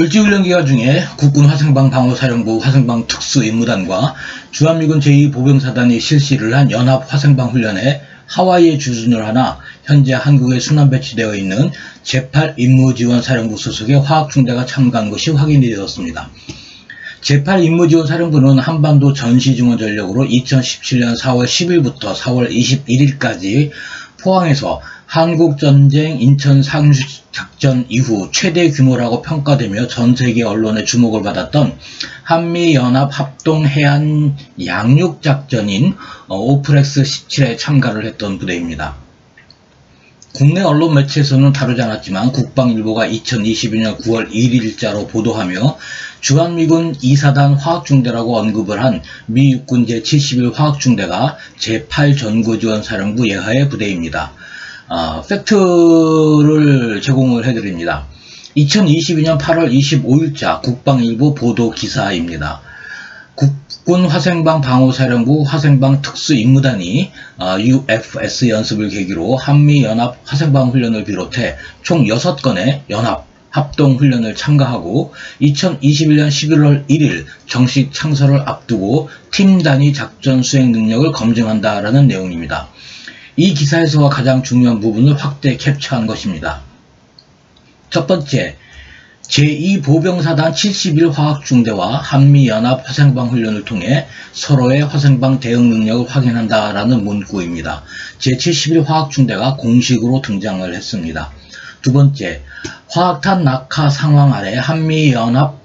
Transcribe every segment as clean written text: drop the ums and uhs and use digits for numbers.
을지훈련 기간 중에 국군 화생방 방어사령부 화생방 특수임무단과 주한미군 제2보병사단이 실시를 한 연합 화생방 훈련에 하와이에 주둔을 하나 현재 한국에 순환 배치되어 있는 제8임무지원사령부 소속의 화학중대가 참가한 것이 확인이 되었습니다. 제8임무지원사령부는 한반도 전시증원 전력으로 2017년 4월 10일부터 4월 21일까지 포항에서 한국전쟁 인천 상륙작전 이후 최대 규모라고 평가되며 전세계 언론의 주목을 받았던 한미연합 합동해안 양육작전인 오프렉스 17에 참가를 했던 부대입니다. 국내 언론 매체에서는 다루지 않았지만 국방일보가 2022년 9월 1일자로 보도하며 주한미군 2사단 화학중대라고 언급을 한 미 육군 제71 화학중대가 제8전구지원사령부 예하의 부대입니다. 팩트를 제공을 해드립니다. 2022년 8월 25일자 국방일보 보도 기사입니다. 국군 화생방 방어사령부 화생방 특수임무단이 UFS 연습을 계기로 한미연합 화생방 훈련을 비롯해 총 6건의 연합 합동훈련을 참가하고 2021년 11월 1일 정식 창설을 앞두고 팀 단위 작전 수행 능력을 검증한다라는 내용입니다. 이 기사에서 가장 중요한 부분을 확대 캡처한 것입니다. 첫 번째, 제2보병사단 71화학중대와 한미연합 화생방 훈련을 통해 서로의 화생방 대응 능력을 확인한다라는 문구입니다. 제71화학중대가 공식으로 등장을 했습니다. 두 번째, 화학탄 낙하 상황 아래 한미연합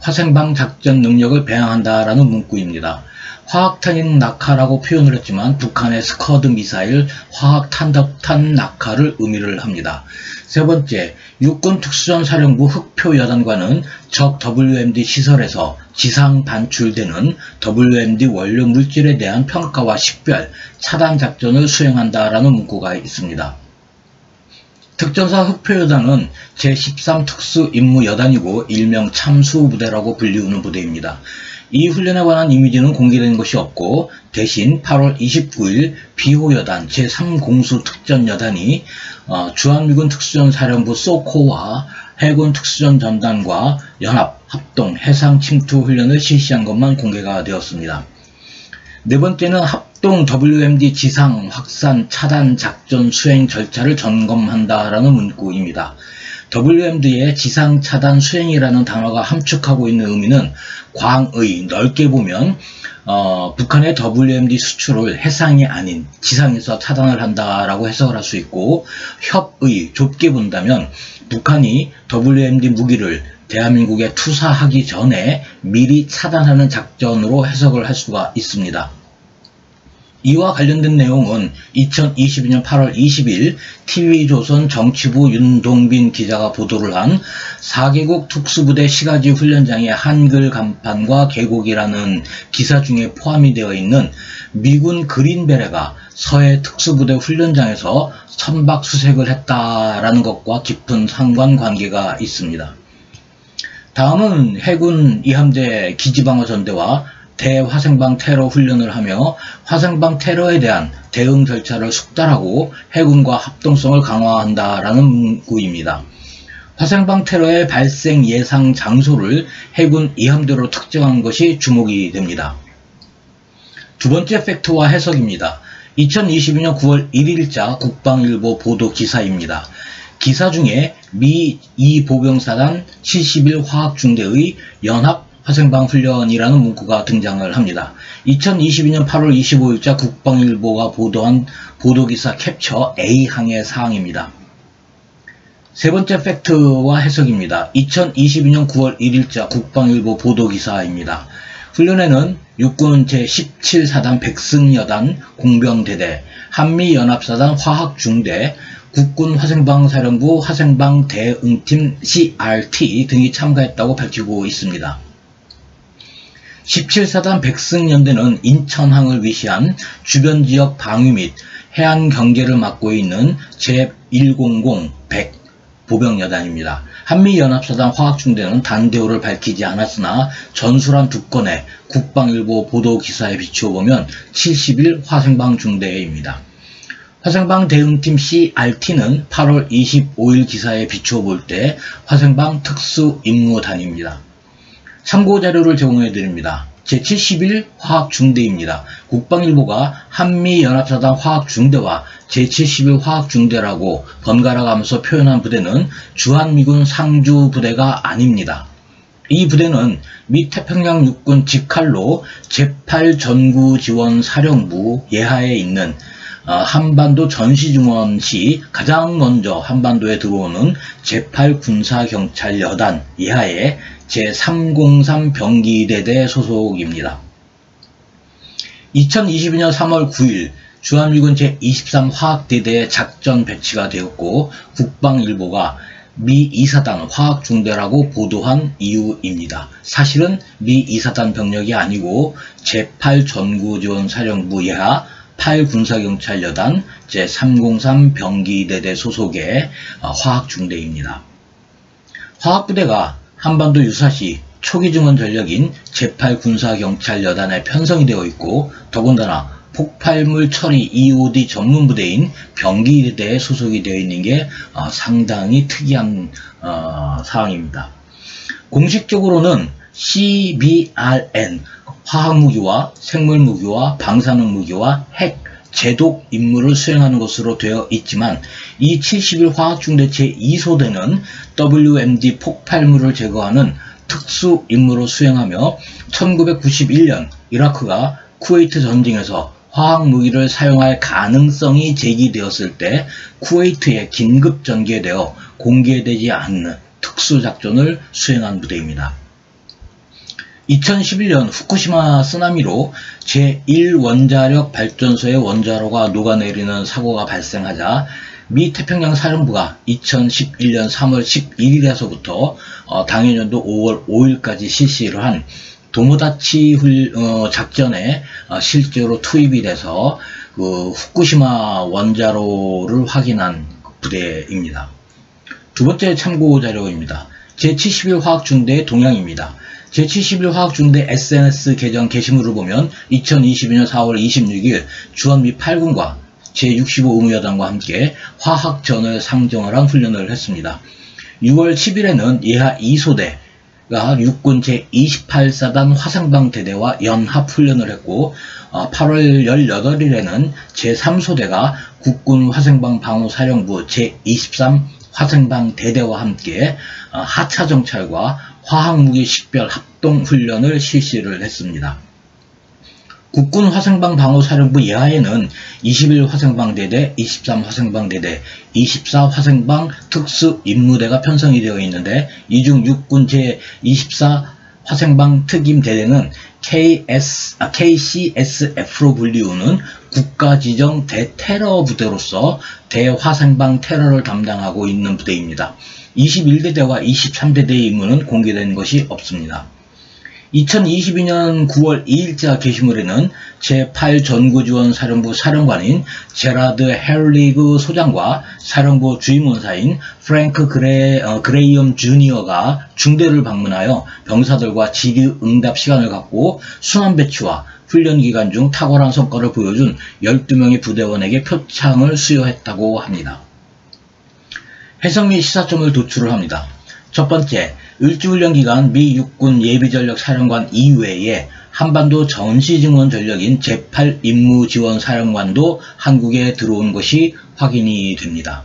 화생방 작전 능력을 배양한다라는 문구입니다. 화학탄 낙하라고 표현을 했지만 북한의 스커드 미사일 화학탄 낙하를 의미를 합니다. 세 번째, 육군 특수전사령부 흑표여단과는 적 WMD 시설에서 지상 반출되는 WMD 원료 물질에 대한 평가와 식별, 차단 작전을 수행한다라는 문구가 있습니다. 특전사 흑표여단은 제13 특수임무여단이고 일명 참수부대라고 불리우는 부대입니다. 이 훈련에 관한 이미지는 공개된 것이 없고 대신 8월 29일 비호여단 제3공수 특전여단이 주한미군 특수전사령부 소코와 해군 특수전전단과 연합 합동 해상 침투 훈련을 실시한 것만 공개가 되었습니다. 네 번째는 합동 WMD 지상 확산 차단 작전 수행 절차를 점검한다라는 문구입니다. WMD의 지상 차단 수행이라는 단어가 함축하고 있는 의미는 광의, 넓게 보면 북한의 WMD 수출을 해상이 아닌 지상에서 차단을 한다라고 해석을 할 수 있고, 협의, 좁게 본다면 북한이 WMD 무기를 대한민국에 투사하기 전에 미리 차단하는 작전으로 해석을 할 수가 있습니다. 이와 관련된 내용은 2022년 8월 20일 TV조선 정치부 윤동빈 기자가 보도를 한 4개국 특수부대 시가지 훈련장의 한글 간판과 계곡이라는 기사 중에 포함이 되어 있는 미군 그린베레가 서해 특수부대 훈련장에서 선박수색을 했다라는 것과 깊은 상관관계가 있습니다. 다음은 해군 이함대 기지방어전대와 대화생방 테러 훈련을 하며 화생방 테러에 대한 대응 절차를 숙달하고 해군과 합동성을 강화한다라는 문구입니다. 화생방 테러의 발생 예상 장소를 해군 이함대로 특정한 것이 주목이 됩니다. 두 번째 팩트와 해석입니다. 2022년 9월 1일자 국방일보 보도 기사입니다. 기사 중에 미 2보병사단 71화학중대의 연합 화생방 훈련이라는 문구가 등장을 합니다. 2022년 8월 25일자 국방일보가 보도한 보도기사 캡처 A항의 사항입니다. 세 번째 팩트와 해석입니다. 2022년 9월 1일자 국방일보 보도기사입니다. 훈련에는 육군 제17사단 백승여단 공병대대, 한미연합사단 화학중대, 국군 화생방사령부 화생방 대응팀 CRT 등이 참가했다고 밝히고 있습니다. 17사단 백승연대는 인천항을 위시한 주변 지역 방위 및 해안 경계를 맡고 있는 제100 보병여단입니다. 한미연합사단 화학중대는 단대우를 밝히지 않았으나 전술한 두 건의 국방일보 보도기사에 비추어 보면 71 화생방중대입니다. 화생방 대응팀 CRT는 8월 25일 기사에 비추어 볼 때 화생방 특수임무단입니다. 참고자료를 제공해 드립니다. 제71 화학중대입니다. 국방일보가 한미연합사단 화학중대와 제71 화학중대라고 번갈아 가면서 표현한 부대는 주한미군 상주부대가 아닙니다. 이 부대는 미 태평양 육군 직할로 제8전구지원사령부 예하에 있는 한반도 전시증원 시 가장 먼저 한반도에 들어오는 제8군사경찰여단 예하의 제303 병기대대 소속입니다. 2022년 3월 9일 주한미군 제23 화학대대에 작전 배치가 되었고 국방일보가 미 2사단 화학중대라고 보도한 이유입니다. 사실은 미 2사단 병력이 아니고 제8전구지원사령부 예하 8군사경찰여단 제303 병기대대 소속의 화학중대입니다. 화학부대가 한반도 유사시 초기 증원 전력인 제8군사경찰여단에 편성이 되어 있고 더군다나 폭발물 처리 EOD 전문부대인 병기대대에 소속이 되어 있는 게 상당히 특이한 사항입니다. 공식적으로는 CBRN 화학무기와 생물무기와 방사능무기와 핵, 제독 임무를 수행하는 것으로 되어 있지만 이 71 화학중대 제2소대는 WMD 폭발물을 제거하는 특수 임무를 수행하며 1991년 이라크가 쿠웨이트 전쟁에서 화학무기를 사용할 가능성이 제기되었을 때 쿠웨이트에 긴급 전개되어 공개되지 않는 특수작전을 수행한 부대입니다. 2011년 후쿠시마 쓰나미로 제1원자력 발전소의 원자로가 녹아내리는 사고가 발생하자 미 태평양 사령부가 2011년 3월 11일에서부터 당해년도 5월 5일까지 실시를 한 도모다치 작전에 실제로 투입이 돼서 후쿠시마 원자로를 확인한 부대입니다. 두 번째 참고 자료입니다. 제71 화학중대의 동향입니다. 제71 화학중대 SNS 계정 게시물을 보면 2022년 4월 26일 주한미 8군과 제65 의무여단과 함께 화학전을 상정을 한 훈련을 했습니다. 6월 10일에는 예하 2소대가 육군 제28사단 화생방대대와 연합훈련을 했고 8월 18일에는 제3소대가 국군 화생방방호사령부 제23 화생방대대와 함께 하차정찰과 화학무기 식별 합동훈련을 실시를 했습니다. 국군 화생방방호사령부 예하에는 21 화생방대대, 23 화생방대대, 24 화생방 특수임무대가 편성이 되어 있는데 이 중 육군 제24 화생방 특임대대는 KCSF로 불리우는 국가지정 대테러 부대로서 대화생방 테러를 담당하고 있는 부대입니다. 21대대와 23대대의 임무는 공개된 것이 없습니다. 2022년 9월 2일자 게시물에는 제8전구지원사령부 사령관인 제라드 헤럴리그 소장과 사령부 주임원사인 프랭크 그레이엄 주니어가 중대를 방문하여 병사들과 질의응답 시간을 갖고 순환배치와 훈련 기간 중 탁월한 성과를 보여준 12명의 부대원에게 표창을 수여했다고 합니다. 해석 및 시사점을 도출을 합니다. 첫 번째, 을지훈련 기간 미 육군 예비전력 사령관 이외에 한반도 전시증원 전력인 제8임무지원사령관도 한국에 들어온 것이 확인이 됩니다.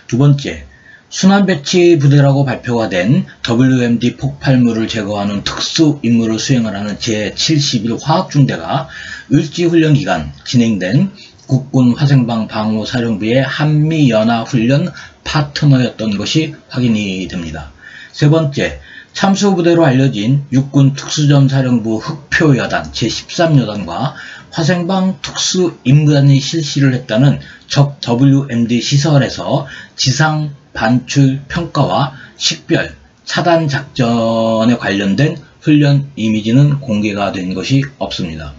두 번째, 순환배치 부대라고 발표가 된 WMD 폭발물을 제거하는 특수 임무를 수행을 하는 제71 화학중대가 을지훈련 기간 진행된 국군 화생방 방호사령부의 한미연합훈련 파트너였던 것이 확인이 됩니다. 세 번째, 참수부대로 알려진 육군 특수전사령부 흑표여단 제13여단과 화생방 특수임무단이 실시를 했다는 적 WMD 시설에서 지상 반출 평가와 식별, 차단 작전에 관련된 훈련 이미지는 공개가 된 것이 없습니다.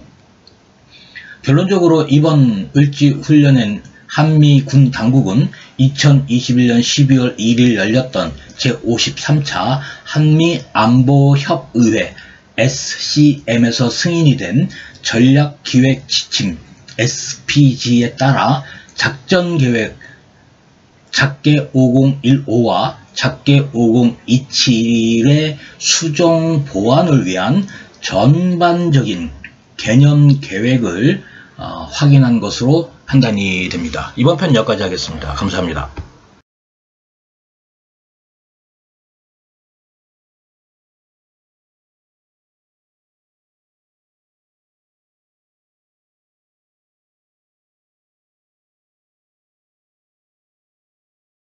결론적으로 이번 을지훈련엔 한미 군 당국은 2021년 12월 1일 열렸던 제53차 한미안보협의회 SCM에서 승인이 된 전략기획지침 SPG에 따라 작전계획 작계 5015와 작계 5027의 수정 보완을 위한 전반적인 개념 계획을 확인한 것으로 판단이 됩니다. 이번 편 여기까지 하겠습니다. 감사합니다.